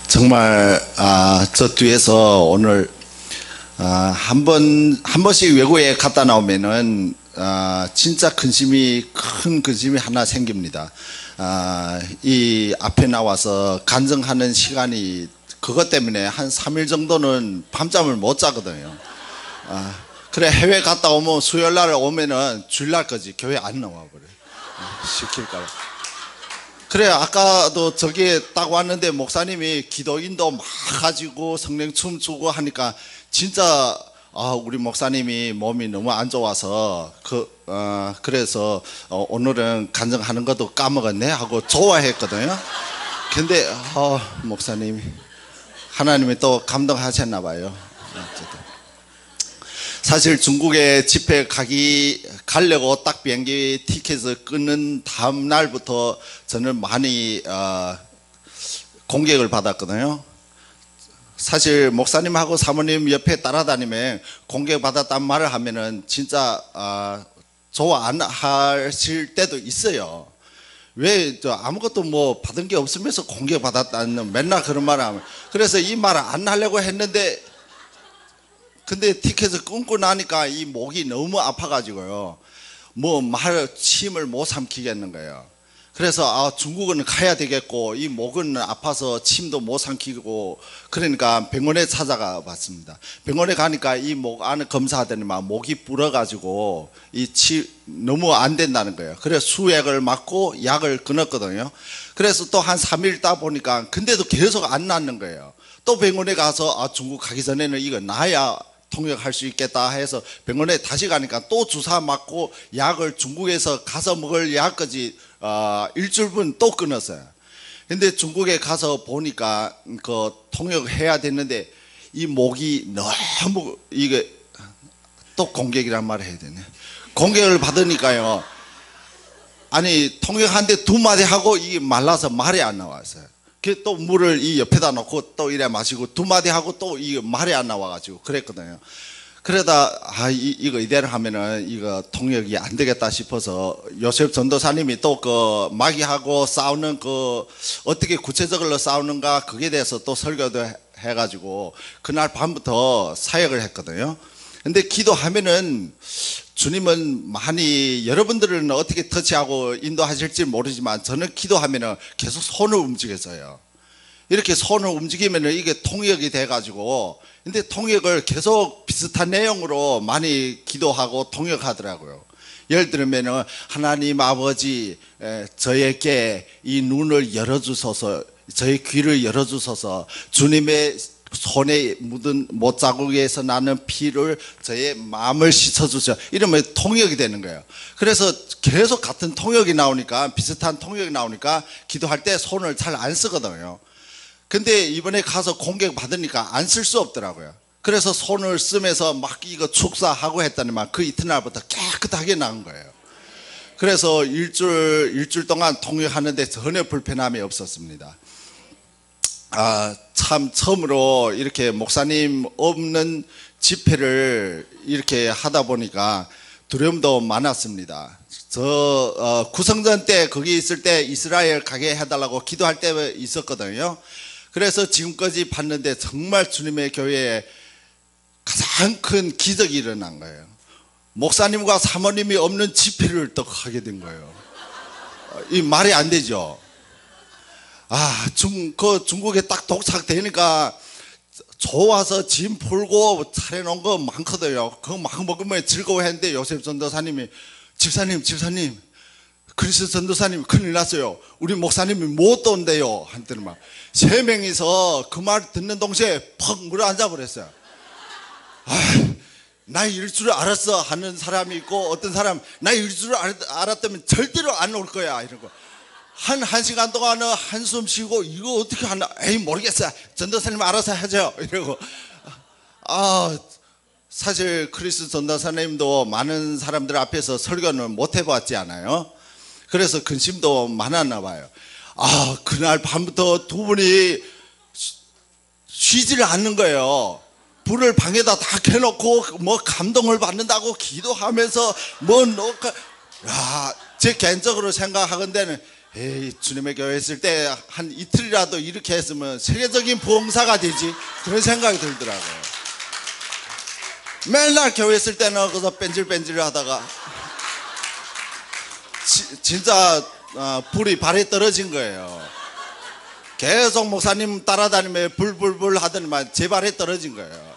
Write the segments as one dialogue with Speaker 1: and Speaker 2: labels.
Speaker 1: 정말 저 뒤에서 오늘 한 번씩 외국에 갔다 나오면은 진짜 큰 근심이 하나 생깁니다. 이 앞에 나와서 간증하는 시간이 그것 때문에 한 3일 정도는 밤잠을 못 자거든요. 그래 해외 갔다 오면 수요일날 오면은 주일날까지 교회 안 나와버려요. 시킬까봐. 그래 아까도 저기 딱 왔는데 목사님이 기도인도 막 가지고 성령 춤추고 하니까 진짜 우리 목사님이 몸이 너무 안 좋아서 그래서 오늘은 간증하는 것도 까먹었네 하고 좋아했거든요. 근데 목사님이 하나님이 또 감동하셨나 봐요. 사실 중국에 집회 가려고 딱 비행기 티켓을 끊는 다음 날부터 저는 많이 공격을 받았거든요. 사실 목사님하고 사모님 옆에 따라다니면 공격받았단 말을 하면은 진짜 좋아 안 하실 때도 있어요. 왜 아무것도 뭐 받은 게 없으면서 공격받았다는 맨날 그런 말을 하면, 그래서 이 말을 안 하려고 했는데 근데 티켓을 끊고 나니까 이 목이 너무 아파가지고요. 침을 못 삼키겠는 거예요. 그래서 중국은 가야 되겠고 이 목은 아파서 침도 못 삼키고 그러니까 병원에 찾아가 봤습니다. 병원에 가니까 이 목 안을 검사하더니 목이 불어가지고 너무 안 된다는 거예요. 그래서 수액을 맞고 약을 끊었거든요. 그래서 또 한 3일 있다 보니까 근데도 계속 안 낫는 거예요. 또 병원에 가서 중국 가기 전에는 이거 나야 통역할 수 있겠다 해서 병원에 다시 가니까 또 주사 맞고 약을 중국에서 가서 먹을 약까지 일주일분 또 끊었어요. 근데 중국에 가서 보니까 그 통역해야 됐는데 이 목이 너무 이게 또 공격이란 말을 해야 되네. 공격을 받으니까요. 아니 통역하는데 2마디 하고 이게 말라서 말이 안 나왔어요. 또 물을 이 옆에다 놓고 또 이래 마시고 2마디 하고 또 이게 말이 안 나와가지고 그랬거든요. 그러다 이거 이대로 하면은 이거 통역이 안 되겠다 싶어서 요셉 전도사님이 또 그 마귀하고 싸우는 어떻게 구체적으로 싸우는가 그게 대해서 또 설교도 해가지고 그날 밤부터 사역을 했거든요. 근데 기도하면은 주님은 많이 여러분들은 어떻게 터치하고 인도하실지 모르지만 저는 기도하면은 계속 손을 움직였어요. 이렇게 손을 움직이면은 이게 통역이 돼가지고, 근데 통역을 계속 비슷한 내용으로 많이 기도하고 통역하더라고요. 예를 들면은 하나님 아버지 저에게 이 눈을 열어주소서, 저의 귀를 열어주소서, 주님의 손에 묻은 못자국에서 나는 피를 저의 마음을 씻어주셔, 이러면 통역이 되는 거예요. 그래서 계속 같은 통역이 나오니까, 비슷한 통역이 나오니까 기도할 때 손을 잘 안 쓰거든요. 근데 이번에 가서 공격 받으니까 안 쓸 수 없더라고요. 그래서 손을 쓰면서 막 이거 축사하고 했더니만 그 이튿날부터 깨끗하게 나은 거예요. 그래서 일주일 동안 통역하는데 전혀 불편함이 없었습니다. 참 처음으로 이렇게 목사님 없는 집회를 이렇게 하다 보니까 두려움도 많았습니다. 저 구성전 때 거기 있을 때 이스라엘 가게 해달라고 기도할 때 있었거든요. 그래서 지금까지 봤는데 정말 주님의 교회에 가장 큰 기적이 일어난 거예요. 목사님과 사모님이 없는 집회를 또 하게 된 거예요. 이 말이 안 되죠. 중국에 딱 도착되니까 좋아서 짐 풀고 차려놓은 거 많거든요. 그거 막 먹으면 즐거워했는데 요셉 전도사님이 집사님 그리스 전도사님 큰일 났어요. 우리 목사님이 못 온대요. 한때는 막 3명이서 그 말 듣는 동시에 퍽 물어 앉아 버렸어요. 나 이럴 줄 알았어 하는 사람이 있고, 어떤 사람 나 이럴 줄 알았다면 절대로 안 올 거야 이러고 한 시간 동안은 한숨 쉬고 이거 어떻게 하나, 에이 모르겠어, 전도사님 알아서 하죠 이러고. 사실 크리스 전도사님도 많은 사람들 앞에서 설교는 못 해봤지 않아요. 그래서 근심도 많았나 봐요. 그날 밤부터 두 분이 쉬지를 않는 거예요. 불을 방에다 다 켜놓고 뭐 감동을 받는다고 기도하면서 제 개인적으로 생각하건대는 에이, 주님의 교회 있을 때 한 이틀이라도 이렇게 했으면 세계적인 봉사가 되지, 그런 생각이 들더라고요. 맨날 교회 있을 때는 그래서 뺀질뺀질 하다가 진짜 불이 발에 떨어진 거예요. 계속 목사님 따라다니며 불불불 하더니만 제 발에 떨어진 거예요.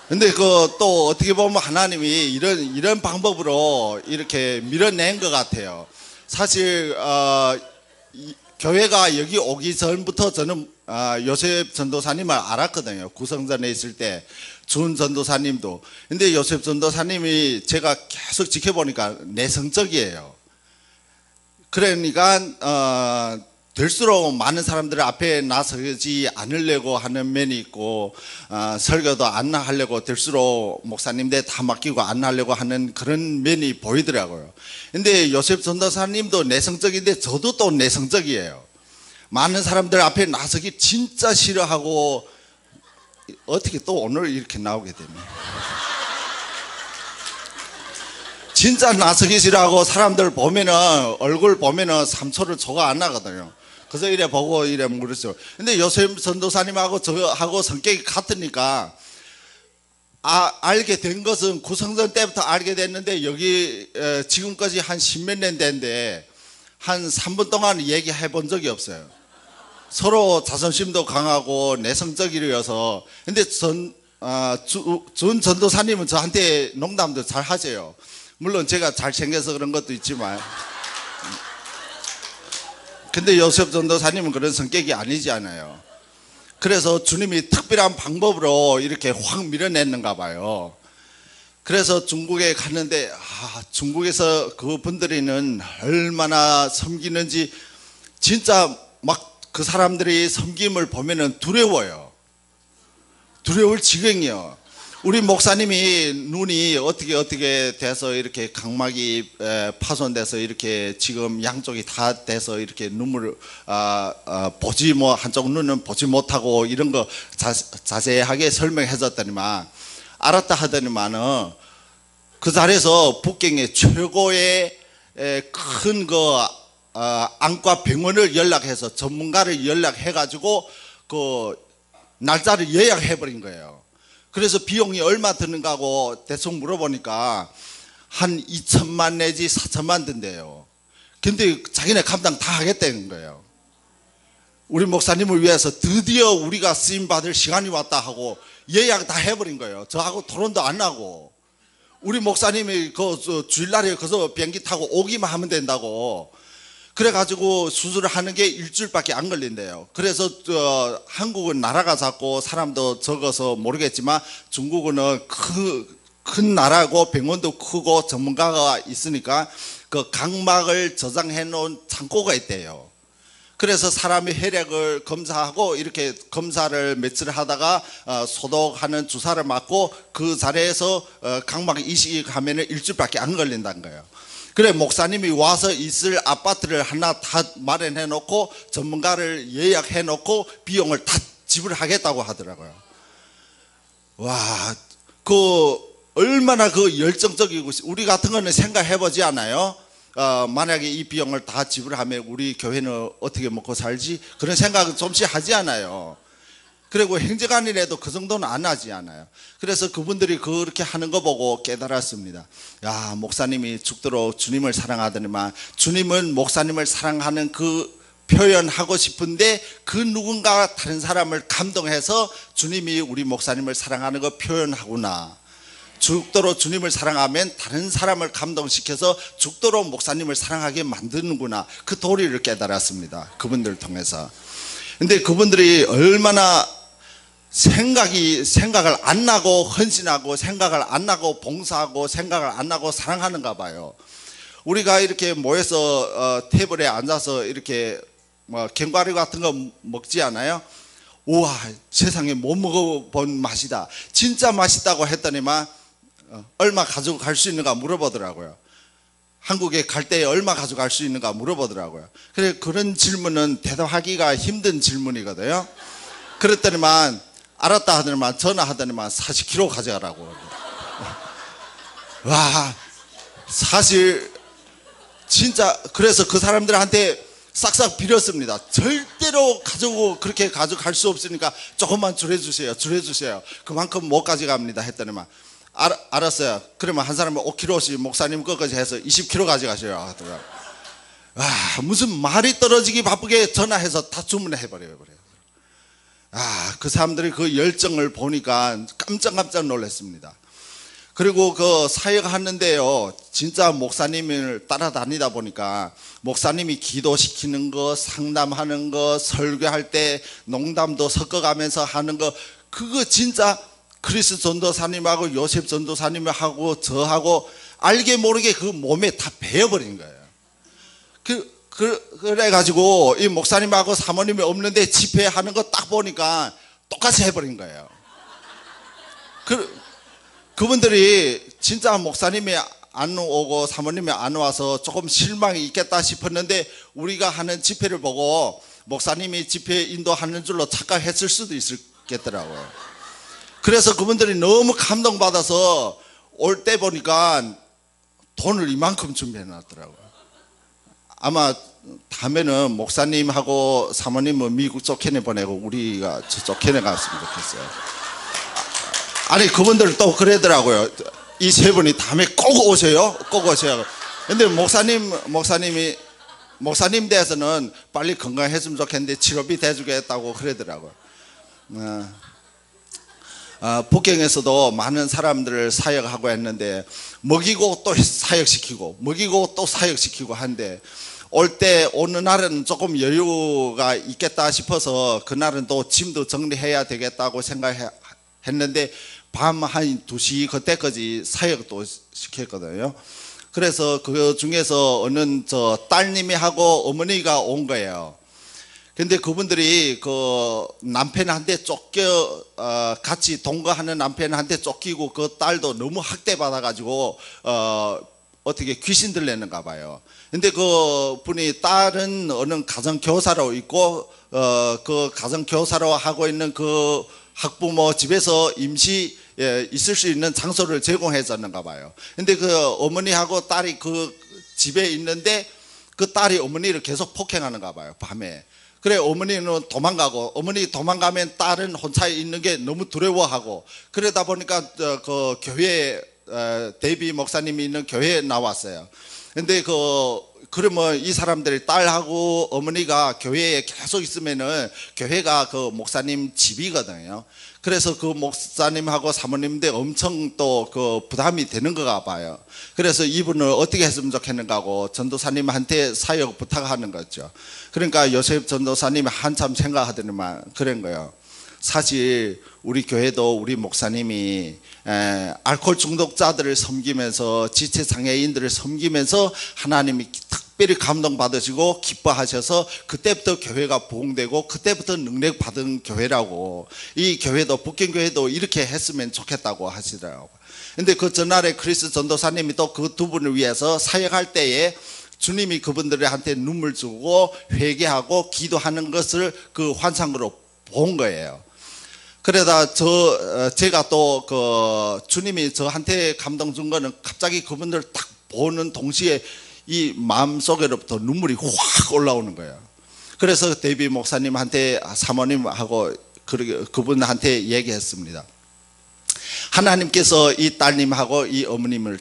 Speaker 1: 근데 또 어떻게 보면 하나님이 이런 방법으로 이렇게 밀어낸 것 같아요. 사실 교회가 여기 오기 전부터 저는 요셉 전도사님을 알았거든요. 구성전에 있을 때 준 전도사님도. 근데 요셉 전도사님이 제가 계속 지켜보니까 내성적이에요. 그러니까 될수록 많은 사람들 앞에 나서지 않으려고 하는 면이 있고, 설교도 안 하려고, 될수록 목사님들 다 맡기고 안 하려고 하는 그런 면이 보이더라고요. 근데 요셉 전도사님도 내성적인데 저도 또 내성적이에요. 많은 사람들 앞에 나서기 진짜 싫어하고, 어떻게 또 오늘 이렇게 나오게 되네. 진짜 나서기 싫어하고, 사람들 보면은, 얼굴 보면은 3초를 초가 안 나거든요. 그래서 이래 보고 이래 물었죠. 근데 요셉 전도사님하고 저하고 성격이 같으니까, 알게 된 것은 구성전 때부터 알게 됐는데, 여기 지금까지 한 10몇 년 된데 한 3분 동안 얘기해 본 적이 없어요. 서로 자존심도 강하고 내성적이어서. 근데 준 전도사님은 저한테 농담도 잘 하세요. 물론 제가 잘생겨서 그런 것도 있지만. 근데 요셉 전도사님은 그런 성격이 아니지 않아요. 그래서 주님이 특별한 방법으로 이렇게 확 밀어냈는가 봐요. 그래서 중국에 갔는데, 중국에서 그분들이는 얼마나 섬기는지, 진짜 막 그 사람들이 섬김을 보면은 두려워요. 두려울 지경이요. 우리 목사님이 눈이 어떻게 돼서 이렇게 각막이 파손돼서 이렇게 지금 양쪽이 다 돼서 이렇게 눈물을 보지 한쪽 눈은 보지 못하고 이런 거 자세하게 설명해 줬더니만, 알았다 하더니만은 그 자리에서 북경의 최고의 큰 안과 병원을 연락해서 전문가를 연락해 가지고 그 날짜를 예약해 버린 거예요. 그래서 비용이 얼마 드는가 하고 대충 물어보니까 한 2천만 내지 4천만 든대요. 근데 자기네 감당 다 하겠다는 거예요. 우리 목사님을 위해서 드디어 우리가 쓰임 받을 시간이 왔다 하고 예약 다 해버린 거예요. 저하고 토론도 안 하고. 우리 목사님이 주일날에 거기서 비행기 타고 오기만 하면 된다고. 그래가지고 수술을 하는 게 일주일밖에 안 걸린대요. 그래서 한국은 나라가 작고 사람도 적어서 모르겠지만, 중국은 큰 나라고 병원도 크고 전문가가 있으니까 그 각막을 저장해 놓은 창고가 있대요. 그래서 사람의 혈액을 검사하고 이렇게 검사를 며칠 하다가 소독하는 주사를 맞고 그 자리에서 각막 이식하면 일주일밖에 안 걸린다는 거예요. 그래, 목사님이 와서 있을 아파트를 하나 다 마련해 놓고 전문가를 예약해 놓고 비용을 다 지불하겠다고 하더라고요. 와, 얼마나 열정적이고, 우리 같은 거는 생각해 보지 않아요? 만약에 이 비용을 다 지불하면 우리 교회는 어떻게 먹고 살지? 그런 생각은 좀씩 하지 않아요. 그리고 행정관이라도 그 정도는 안 하지 않아요. 그래서 그분들이 그렇게 하는 거 보고 깨달았습니다. 야, 목사님이 죽도록 주님을 사랑하더니만, 주님은 목사님을 사랑하는 그 표현하고 싶은데 그 누군가 다른 사람을 감동해서 주님이 우리 목사님을 사랑하는 거 표현하구나. 죽도록 주님을 사랑하면 다른 사람을 감동시켜서 죽도록 목사님을 사랑하게 만드는구나. 그 도리를 깨달았습니다. 그분들을 통해서. 근데 그분들이 얼마나 생각을 안 나고 헌신하고, 생각을 안 나고 봉사하고, 생각을 안 나고 사랑하는가 봐요. 우리가 이렇게 모여서 테이블에 앉아서 이렇게 견과류 같은 거 먹지 않아요? 우와, 세상에 못 먹어본 맛이다, 진짜 맛있다고 했더니만 얼마 가지고 갈 수 있는가 물어보더라고요. 한국에 갈 때 얼마 가져갈 수 있는가 물어보더라고요. 그래, 그런 질문은 대답하기가 힘든 질문이거든요. 그랬더니만 알았다 하더니만 전화하더니만 40kg 가져가라고. 와, 사실 진짜 그래서 그 사람들한테 싹싹 빌었습니다. 절대로 가지고 그렇게 가져갈 수 없으니까 조금만 줄여주세요. 줄여주세요. 그만큼 못 가져갑니다. 했더니만 알았어요. 그러면 한 사람은 5kg씩 목사님 것까지 해서 20kg 가져가셔요. 하더라고요. 와, 무슨 말이 떨어지기 바쁘게 전화해서 다 주문해버려요. 그 사람들이 그 열정을 보니까 깜짝 놀랐습니다. 그리고 그 사역하는데요, 진짜 목사님을 따라다니다 보니까 목사님이 기도시키는 거, 상담하는 거, 설교할 때 농담도 섞어가면서 하는 거, 그거 진짜 크리스 전도사님하고 요셉 전도사님하고 저하고 알게 모르게 그 몸에 다 배어버린 거예요. 그래가지고 이 목사님하고 사모님이 없는데 집회하는 거 딱 보니까 똑같이 해버린 거예요. 그분들이 진짜 목사님이 안 오고 사모님이 안 와서 조금 실망이 있겠다 싶었는데 우리가 하는 집회를 보고 목사님이 집회 인도하는 줄로 착각했을 수도 있겠더라고요. 그래서 그분들이 너무 감동받아서 올 때 보니까 돈을 이만큼 준비해 놨더라고요. 아마 다음에는 목사님하고 사모님은 미국 쫓겨내 보내고 우리가 쫓겨내 갔으면 좋겠어요. 아니 그분들 또 그러더라고요. 이 세 분이 다음에 꼭 오세요. 꼭 오세요. 근데 목사님 대해서는 빨리 건강했으면 좋겠는데 치료비 대주겠다고 그러더라고요. 북경에서도 많은 사람들을 사역하고 했는데 먹이고 또 사역시키고 먹이고 또 사역시키고 한데 올 때 어느 날은 조금 여유가 있겠다 싶어서 그날은 또 짐도 정리해야 되겠다고 생각했는데 밤 한 2시 그때까지 사역도 시켰거든요. 그래서 그 중에서 어느 저 딸님이 하고 어머니가 온 거예요. 근데 그분들이 그 남편한테 같이 동거하는 남편한테 쫓기고 그 딸도 너무 학대받아 가지고 어떻게 귀신 들렸는가 봐요. 근데 그 분이 딸은 어느 가정교사로 있고 그 가정교사로 하고 있는 그 학부모 집에서 임시 있을 수 있는 장소를 제공해 줬는가 봐요. 근데 그 어머니하고 딸이 그 집에 있는데 그 딸이 어머니를 계속 폭행하는가 봐요. 밤에. 그래 어머니는 도망가고 어머니 도망가면 딸은 혼자 있는 게 너무 두려워하고 그러다 보니까 그 교회에 데이비 목사님이 있는 교회에 나왔어요. 근데 그러면 이 사람들이 딸하고 어머니가 교회에 계속 있으면은 교회가 그 목사님 집이거든요. 그래서 그 목사님하고 사모님들 엄청 또 그 부담이 되는 거가 봐요. 그래서 이분을 어떻게 했으면 좋겠는가 하고 전도사님한테 사역 부탁하는 거죠. 그러니까 요셉 전도사님이 한참 생각하더니만 그런 거예요. 사실 우리 교회도 우리 목사님이 알코올 중독자들을 섬기면서 지체장애인들을 섬기면서 하나님이 특별히 감동받으시고 기뻐하셔서 그때부터 교회가 부흥되고 그때부터 능력 받은 교회라고 이 교회도 북경교회도 이렇게 했으면 좋겠다고 하시더라고요. 근데 그 전날에 크리스 전도사님이 또 그 두 분을 위해서 사역할 때에 주님이 그분들한테 눈물 주고 회개하고 기도하는 것을 그 환상으로 본 거예요. 그러다 제가 또 그 주님이 저한테 감동 준 거는 갑자기 그분들 딱 보는 동시에 이 마음속으로부터 눈물이 확 올라오는 거예요. 그래서 데이비 목사님한테 사모님하고 그분한테 얘기했습니다. 하나님께서 이 딸님하고 이 어머님을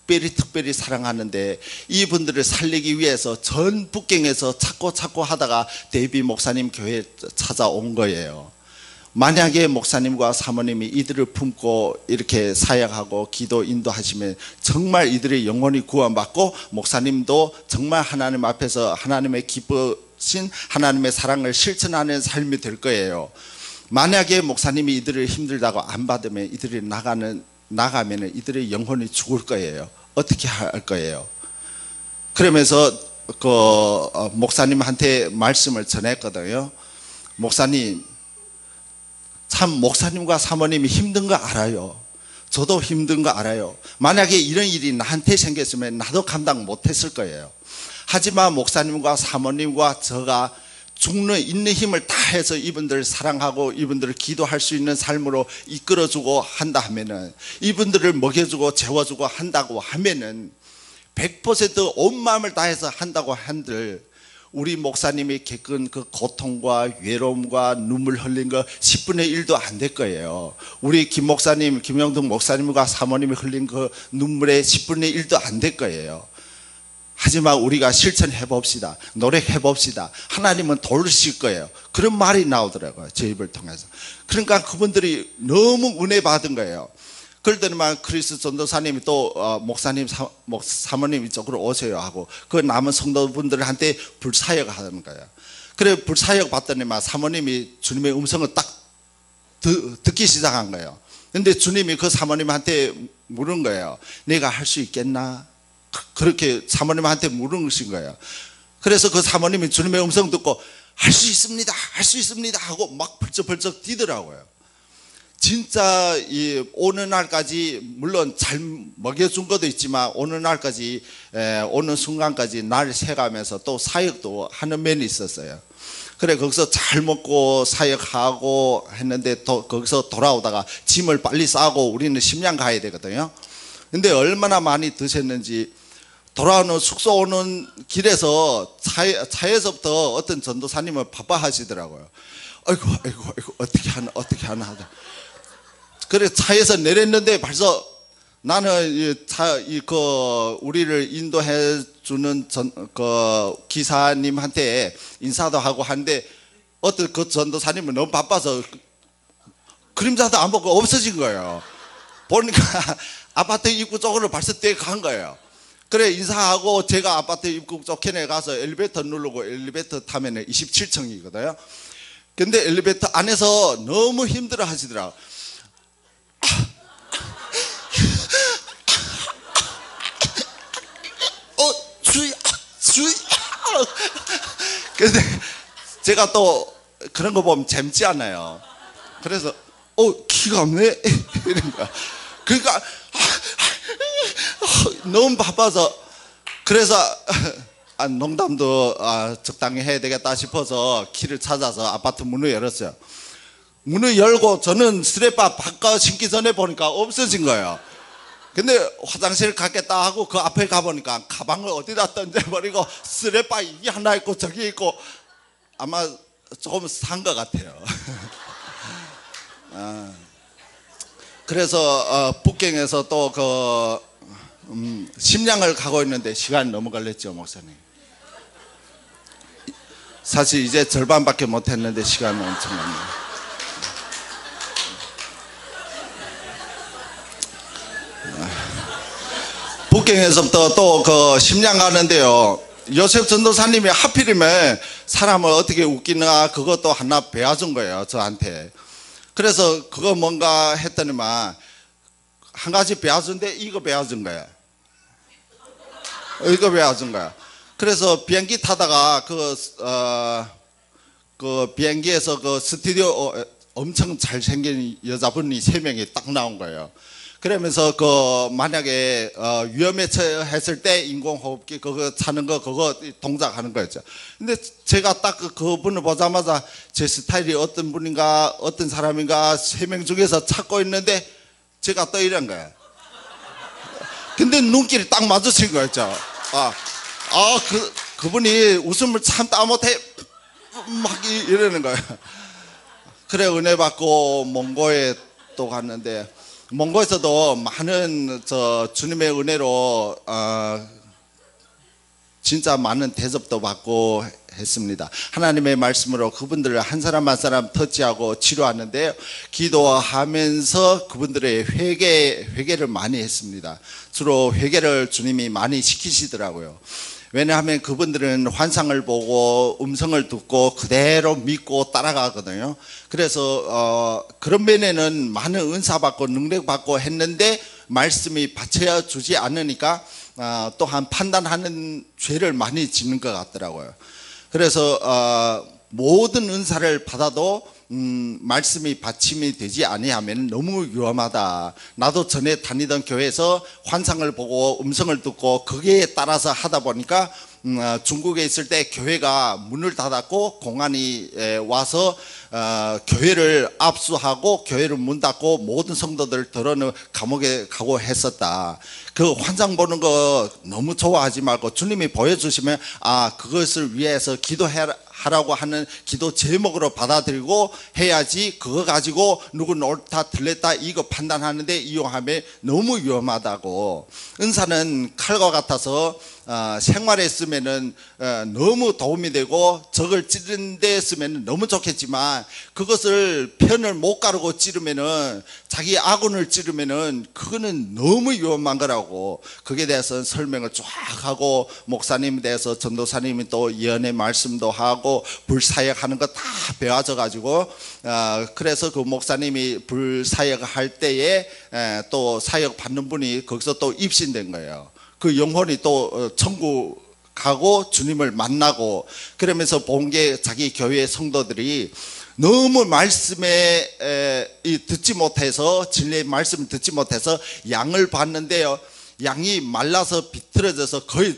Speaker 1: 특별히 사랑하는데 이분들을 살리기 위해서 전 북경에서 찾고 하다가 데이비 목사님 교회에 찾아온 거예요. 만약에 목사님과 사모님이 이들을 품고 이렇게 사역하고 기도 인도하시면 정말 이들이 영혼이 구원받고 목사님도 정말 하나님 앞에서 하나님의 기쁘신 하나님의 사랑을 실천하는 삶이 될 거예요. 만약에 목사님이 이들을 힘들다고 안 받으면 이들이 나가면 이들의 영혼이 죽을 거예요. 어떻게 할 거예요? 그러면서 목사님한테 말씀을 전했거든요. 목사님, 참 목사님과 사모님이 힘든 거 알아요. 저도 힘든 거 알아요. 만약에 이런 일이 나한테 생겼으면 나도 감당 못했을 거예요. 하지만 목사님과 사모님과 저가 죽는 있는 힘을 다해서 이분들을 사랑하고 이분들을 기도할 수 있는 삶으로 이끌어주고 한다 하면은, 이분들을 먹여주고 재워주고 한다고 하면은 100%온 마음을 다해서 한다고 한들 우리 목사님이 겪은 그 고통과 외로움과 눈물 흘린 거 10분의 1도 안 될 거예요. 우리 김 목사님, 김영동 목사님과 사모님이 흘린 그 눈물의 10분의 1도 안 될 거예요. 하지만 우리가 실천해 봅시다. 노력해 봅시다. 하나님은 도우실 거예요. 그런 말이 나오더라고요. 제 입을 통해서. 그러니까 그분들이 너무 은혜 받은 거예요. 그럴 때는 크리스 전도사님이 또 목사님, 사모님 이쪽으로 오세요 하고 그 남은 성도분들한테 불사역 하는 거예요. 그래 불사역 받더니 사모님이 주님의 음성을 딱 듣기 시작한 거예요. 근데 주님이 그 사모님한테 물은 거예요. 내가 할 수 있겠나? 그렇게 사모님한테 물으신 거예요. 그래서 그 사모님이 주님의 음성 듣고 할 수 있습니다, 할 수 있습니다 하고 막 벌쩍벌쩍 뛰더라고요. 진짜 이 오느 날까지 물론 잘 먹여준 것도 있지만 오느 날까지 오는 순간까지 날 새가면서 또 사역도 하는 면이 있었어요. 그래 거기서 잘 먹고 사역하고 했는데 또 거기서 돌아오다가 짐을 빨리 싸고 우리는 심양 가야 되거든요. 근데 얼마나 많이 드셨는지 돌아오는 숙소 오는 길에서 차에서부터 어떤 전도사님은 바빠 하시더라고요. 아이고 어떻게 하나 하다. 그래 차에서 내렸는데 벌써 나는 우리를 인도해 주는 기사님한테 인사도 하고 하는데 어떤 그 전도사님은 너무 바빠서 그림자도 안 보고 없어진 거예요. 보니까 아파트 입구 쪽으로 벌써 뛰어간 거예요. 그래 인사하고 제가 아파트 입구 쪽에 가서 엘리베이터 누르고 엘리베이터 타면 27층이거든요. 근데 엘리베이터 안에서 너무 힘들어 하시더라고요. 주의. 근데 제가 또 그런 거 보면 재밌지 않아요. 그래서 기가 없네 이런 거야. 그러니까 너무 바빠서 그래서 농담도 적당히 해야 되겠다 싶어서 키를 찾아서 아파트 문을 열었어요. 문을 열고 저는 스레빠 바꿔 신기 전에 보니까 없어진 거예요. 근데 화장실 갔겠다 하고 그 앞에 가보니까 가방을 어디다 던져버리고 스레빠 이게 하나 있고 저기 있고 아마 조금 산 것 같아요. 그래서 북경에서 또 심양을 가고 있는데 시간이 너무 걸렸죠 목사님. 사실 이제 절반밖에 못했는데 시간은 엄청 많네요. 북경에서부터 또 심양 가는데요. 요셉 전도사님이 하필이면 사람을 어떻게 웃기나 그것도 하나 배워준 거예요 저한테. 그래서 그거 뭔가 했더니만 한 가지 배워준데 이거 배워준 거야. 이거 배워준 거야. 그래서 비행기 타다가 그 비행기에서 그 스튜디오 엄청 잘생긴 여자분이 3명이 딱 나온 거예요. 그러면서 만약에 위험에 처했을 때 인공호흡기 그거 차는 거 그거 동작하는 거였죠. 근데 제가 딱 그분을 보자마자 제 스타일이 어떤 분인가 어떤 사람인가 3명 중에서 찾고 있는데 제가 또 이런 거예요. 근데 눈길이 딱 마주친 거였죠. 그분이 웃음을 참다 못해 막 이러는 거예요. 그래 은혜 받고 몽고에 또 갔는데 몽고에서도 많은 주님의 은혜로 진짜 많은 대접도 받고 했습니다. 하나님의 말씀으로 그분들을 한 사람 한 사람 터치하고 치료하는데요. 기도하면서 그분들의 회개를 많이 했습니다. 주로 회개를 주님이 많이 시키시더라고요. 왜냐하면 그분들은 환상을 보고 음성을 듣고 그대로 믿고 따라가거든요. 그래서 그런 면에는 많은 은사 받고 능력 받고 했는데 말씀이 받쳐주지 않으니까 또한 판단하는 죄를 많이 짓는 것 같더라고요. 그래서 모든 은사를 받아도 말씀이 받침이 되지 아니하면 너무 위험하다. 나도 전에 다니던 교회에서 환상을 보고 음성을 듣고 거기에 따라서 하다 보니까 중국에 있을 때 교회가 문을 닫았고 공안이 와서 교회를 압수하고 교회를 문 닫고 모든 성도들 들어는 감옥에 가고 했었다. 그 환상 보는 거 너무 좋아하지 말고 주님이 보여주시면 그것을 위해서 기도하라고 하는 기도 제목으로 받아들이고 해야지, 그거 가지고 누구는 옳다 틀렸다 이거 판단하는데 이용하면 너무 위험하다고. 은사는 칼과 같아서 생활에 쓰면은 너무 도움이 되고 적을 찌른 데 쓰면 너무 좋겠지만, 그것을 편을 못 가르고 찌르면은, 자기 아군을 찌르면은 그거는 너무 위험한 거라고. 거기에 대해서 설명을 쫙 하고, 목사님에 대해서 전도사님이 또 예언의 말씀도 하고 불사역 하는 거 다 배워져 가지고, 그래서 그 목사님이 불사역 할 때에 또 사역 받는 분이 거기서 또 입신된 거예요. 그 영혼이 또 천국 가고 주님을 만나고, 그러면서 본 게 자기 교회 성도들이 너무 말씀에 듣지 못해서, 진리의 말씀을 듣지 못해서 양을 봤는데요, 양이 말라서 비틀어져서 거의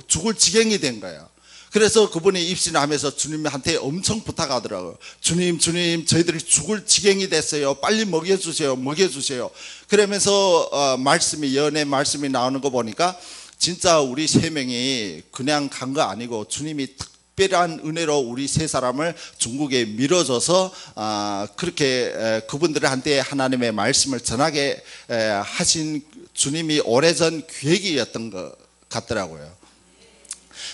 Speaker 1: 죽을 지경이 된 거예요. 그래서 그분이 입신하면서 주님한테 엄청 부탁하더라고요. 주님 저희들이 죽을 지경이 됐어요. 빨리 먹여주세요. 그러면서 말씀이, 예언의 말씀이 나오는 거 보니까 진짜 우리 세 명이 그냥 간 거 아니고 주님이 특별한 은혜로 우리 세 사람을 중국에 밀어줘서 그렇게 그분들한테 하나님의 말씀을 전하게 하신 주님이 오래전 계획이었던 것 같더라고요.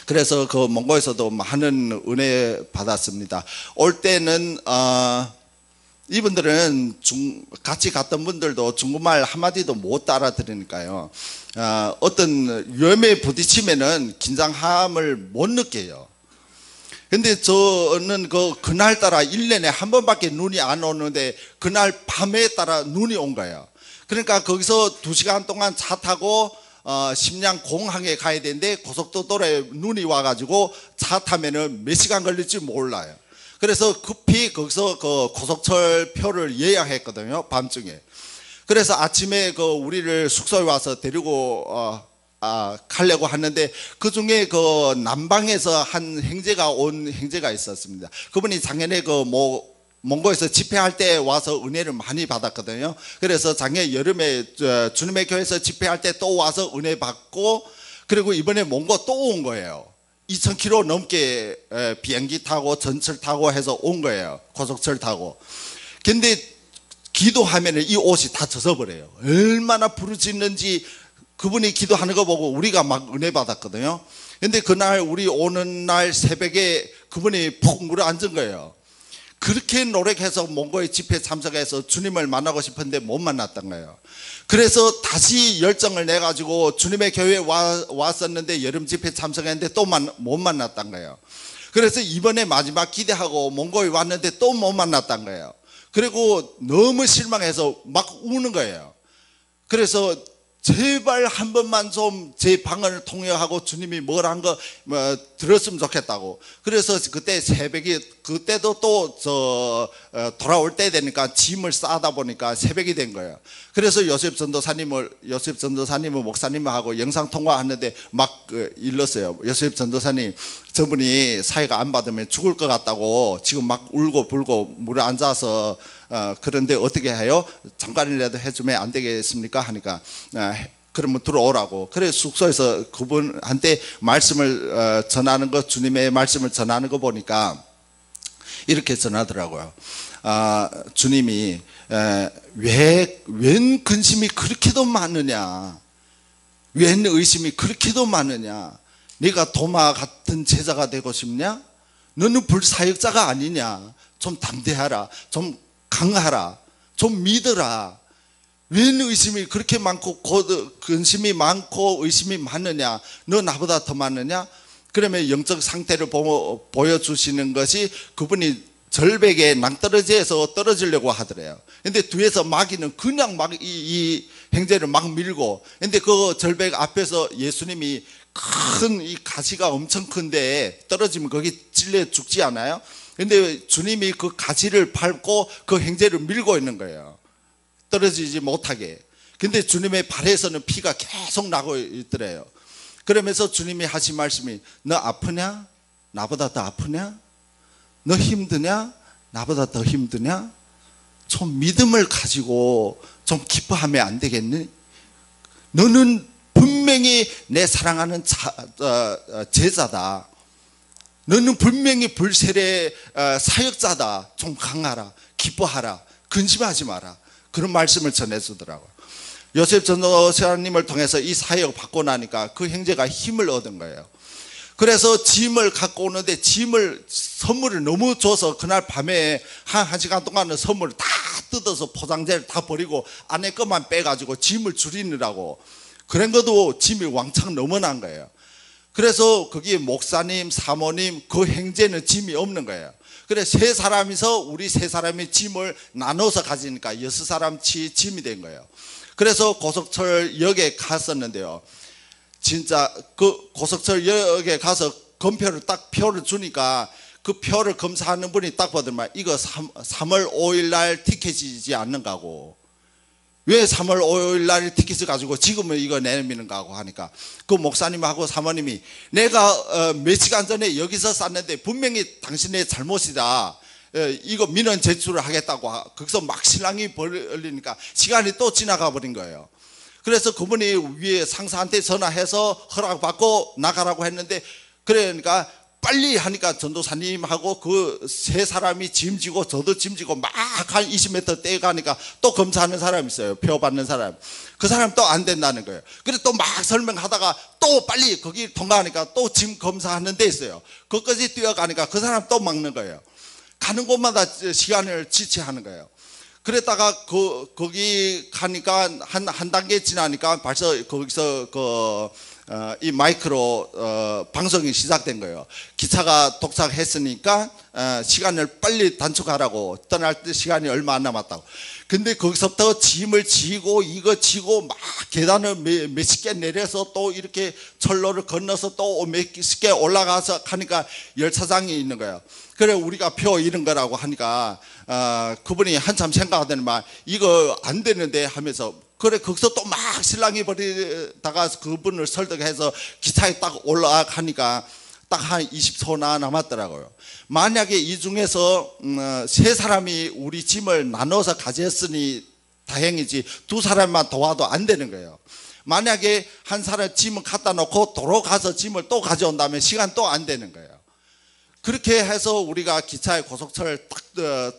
Speaker 1: 그래서 그 몽고에서도 많은 은혜 받았습니다. 올 때는 이분들은 같이 갔던 분들도 중국말 한마디도 못 알아들으니까요, 어떤 위험에 부딪히면은 긴장함을 못 느껴요. 근데 저는 그날따라 1년에 한 번밖에 눈이 안 오는데 그날 밤에 따라 눈이 온 거예요. 그러니까 거기서 2시간 동안 차 타고 심양 공항에 가야 되는데 고속도로에 눈이 와가지고 차 타면은 몇 시간 걸릴지 몰라요. 그래서 급히 거기서 그 고속철 표를 예약했거든요, 밤중에. 그래서 아침에 우리를 숙소에 와서 데리고 가려고 하는데, 그 중에 그 남방에서 한 형제가 온 형제가 있었습니다. 그분이 작년에 몽고에서 집회할 때 와서 은혜를 많이 받았거든요. 그래서 작년 여름에 주님의 교회에서 집회할 때 또 와서 은혜 받고, 그리고 이번에 몽고 또 온 거예요. 2,000km 넘게 비행기 타고 전철 타고 해서 온 거예요. 고속철 타고. 근데 기도하면 이 옷이 다 젖어버려요. 얼마나 부르짖는지. 그분이 기도하는 거 보고 우리가 막 은혜 받았거든요. 근데 그날 우리 오는 날 새벽에 그분이 푹 물어 앉은 거예요. 그렇게 노력해서 몽고의 집회 참석해서 주님을 만나고 싶은데 못 만났던 거예요. 그래서 다시 열정을 내가지고 주님의 교회에 왔었는데, 여름 집회 참석했는데 또 못 만났던 거예요. 그래서 이번에 마지막 기대하고 몽고에 왔는데 또 못 만났던 거예요. 그리고 너무 실망해서 막 우는 거예요. 그래서 제발 한 번만 좀 제 방을 통역하고 주님이 뭘 한 거 들었으면 좋겠다고. 그래서 그때 새벽에, 그때도 또 돌아올 때 되니까 짐을 싸다 보니까 새벽이 된 거예요. 그래서 요셉 전도사님을 목사님하고 영상 통화하는데 막 일렀어요. 요셉 전도사님, 저분이 사회가 안 받으면 죽을 것 같다고 지금 막 울고 불고 물에 앉아서 그런데 어떻게 해요? 잠깐이라도 해주면 안 되겠습니까? 하니까 그러면 들어오라고. 그래서 숙소에서 그분한테 말씀을 전하는 거, 주님의 말씀을 전하는 거 보니까 이렇게 전하더라고요. 주님이 웬 근심이 그렇게도 많으냐, 웬 의심이 그렇게도 많으냐, 네가 도마 같은 제자가 되고 싶냐? 너는 불사역자가 아니냐? 좀 담대하라, 좀 강하라, 좀 믿어라. 웬 의심이 그렇게 많고 근심이 많고 의심이 많으냐? 너 나보다 더 많으냐? 그러면 영적 상태를 보여주시는 것이, 그분이 절벽에 낭떠러지에서 떨어지려고 하더래요. 근데 뒤에서 마귀는 그냥 막 이 형제를 막 밀고, 근데 그 절벽 앞에서 예수님이 큰 이 가시가 엄청 큰데 떨어지면 거기 찔려 죽지 않아요? 근데 주님이 그 가시를 밟고 그 형제를 밀고 있는 거예요, 떨어지지 못하게. 근데 주님의 발에서는 피가 계속 나고 있더래요. 그러면서 주님이 하신 말씀이 너 아프냐? 나보다 더 아프냐? 너 힘드냐? 나보다 더 힘드냐? 좀 믿음을 가지고 좀 기뻐하면 안 되겠니? 너는 분명히 내 사랑하는 제자다. 너는 분명히 불세례 사역자다. 좀 강하라. 기뻐하라. 근심하지 마라. 그런 말씀을 전해주더라고요. 요셉 전도사님을 통해서 이 사역을 받고 나니까 그 형제가 힘을 얻은 거예요. 그래서 짐을 갖고 오는데 짐을 선물을 너무 줘서 그날 밤에 한 시간 동안은 선물을 다 뜯어서 포장재를 다 버리고 안에 것만 빼가지고 짐을 줄이느라고 그런 것도 짐이 왕창 넘어난 거예요. 그래서 거기 목사님, 사모님, 그 형제는 짐이 없는 거예요. 그래 세 사람이서 우리 세 사람이 짐을 나눠서 가지니까 6사람치 짐이 된 거예요. 그래서 고속철역에 갔었는데요. 진짜 그 고속철역에 가서 검표를 딱 표를 주니까 그 표를 검사하는 분이 딱 보더만 이거 3월 5일 날 티켓이지 않는가고 왜 3월 5일 날 티켓을 가지고 지금은 이거 내미는가고 하니까 그 목사님하고 사모님이 내가 몇 시간 전에 여기서 쌌는데 분명히 당신의 잘못이다. 이거 민원 제출을 하겠다고 거기서 막 신랑이 벌리니까 시간이 또 지나가 버린 거예요. 그래서 그분이 위에 상사한테 전화해서 허락받고 나가라고 했는데 그러니까 빨리 하니까 전도사님하고 그 세 사람이 짐지고 저도 짐지고 막 한 20m 떼가니까 또 검사하는 사람 있어요. 표 받는 사람. 그 사람 또 안 된다는 거예요. 그래서 또 막 설명하다가 또 빨리 거기 통과하니까 또 짐 검사하는 데 있어요. 거기까지 뛰어가니까 그 사람 또 막는 거예요. 가는 곳마다 시간을 지체하는 거예요. 그랬다가 거기 가니까 한 단계 지나니까 벌써 거기서 이 마이크로 방송이 시작된 거예요. 기차가 도착했으니까 시간을 빨리 단축하라고 떠날 때 시간이 얼마 안 남았다고. 근데 거기서부터 짐을 지고 이거 지고 막 계단을 몇십 개 내려서 또 이렇게 철로를 건너서 또 몇십 개 올라가서 하니까 열차장이 있는 거예요. 그래 우리가 표 잃은 거라고 하니까 그분이 한참 생각하더니만 이거 안 되는데 하면서 그래 거기서 또 막 신랑이 버리다가 그분을 설득해서 기차에 딱 올라가니까 딱 한 20초나 남았더라고요. 만약에 이 중에서 세 사람이 우리 짐을 나눠서 가졌으니 다행이지 두 사람만 도와도 안 되는 거예요. 만약에 한 사람 짐을 갖다 놓고 도로 가서 짐을 또 가져온다면 시간 또 안 되는 거예요. 그렇게 해서 우리가 기차에 고속철을 딱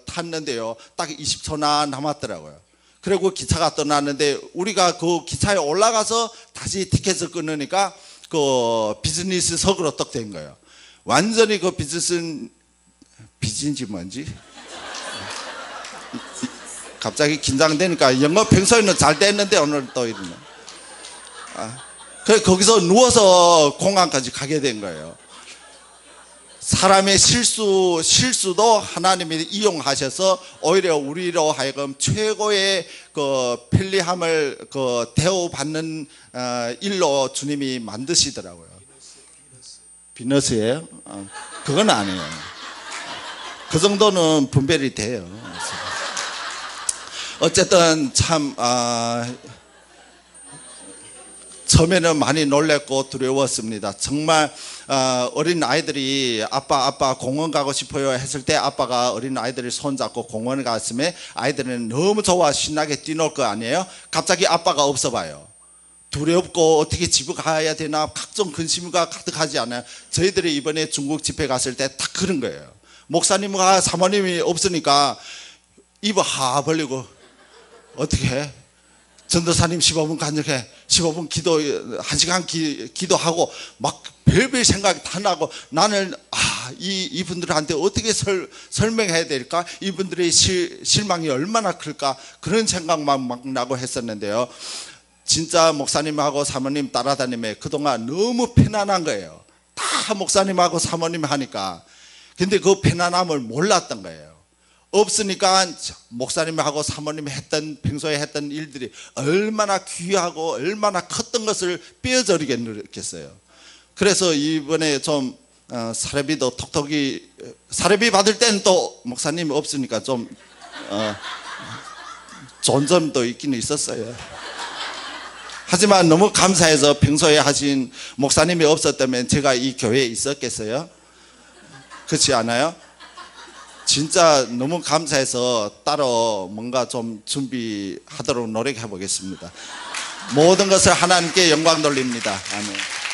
Speaker 1: 탔는데요. 딱 20초나 남았더라고요. 그리고 기차가 떠났는데 우리가 그 기차에 올라가서 다시 티켓을 끊으니까 그 비즈니스석으로 딱 된 거예요. 완전히 그 비즈니스 뭔지 갑자기 긴장되니까 영어 평소에는 잘 됐는데 오늘 또 이러네. 그래서 거기서 누워서 공항까지 가게 된 거예요. 사람의 실수도 하나님이 이용하셔서 오히려 우리로 하여금 최고의 그 편리함을 그 대우받는 일로 주님이 만드시더라고요. 비너스예요? 그건 아니에요. 그 정도는 분별이 돼요. 어쨌든 참 처음에는 많이 놀랐고 두려웠습니다. 정말 어린 아이들이 아빠 공원 가고 싶어요 했을 때 아빠가 어린 아이들을 손잡고 공원에 갔으면 아이들은 너무 좋아 신나게 뛰놀 거 아니에요? 갑자기 아빠가 없어 봐요. 두렵고 어떻게 집에 가야 되나 각종 근심과 가득하지 않아요? 저희들이 이번에 중국 집회 갔을 때 딱 그런 거예요. 목사님과 사모님이 없으니까 입을 하 벌리고 어떻게 해? 전도사님 15분 간증해 15분 기도 1시간 기도하고 막 별별 생각이 다 나고 나는 이분들한테 어떻게 설명해야 될까? 이분들의 실망이 얼마나 클까? 그런 생각만 막 나고 했었는데요. 진짜 목사님하고 사모님 따라다니며 그동안 너무 편안한 거예요. 다 목사님하고 사모님 하니까. 근데 그 편안함을 몰랐던 거예요. 없으니까 목사님하고 사모님이 평소에 했던 일들이 얼마나 귀하고 얼마나 컸던 것을 뼈저리게 느꼈어요. 그래서 이번에 좀 사례비도 톡톡이 사례비 받을 때는 또 목사님이 없으니까 좀 좋은 점도 있긴 있었어요. 하지만 너무 감사해서 평소에 하신 목사님이 없었다면 제가 이 교회에 있었겠어요? 그렇지 않아요? 진짜 너무 감사해서 따로 뭔가 좀 준비하도록 노력해 보겠습니다. 모든 것을 하나님께 영광 돌립니다. 아멘.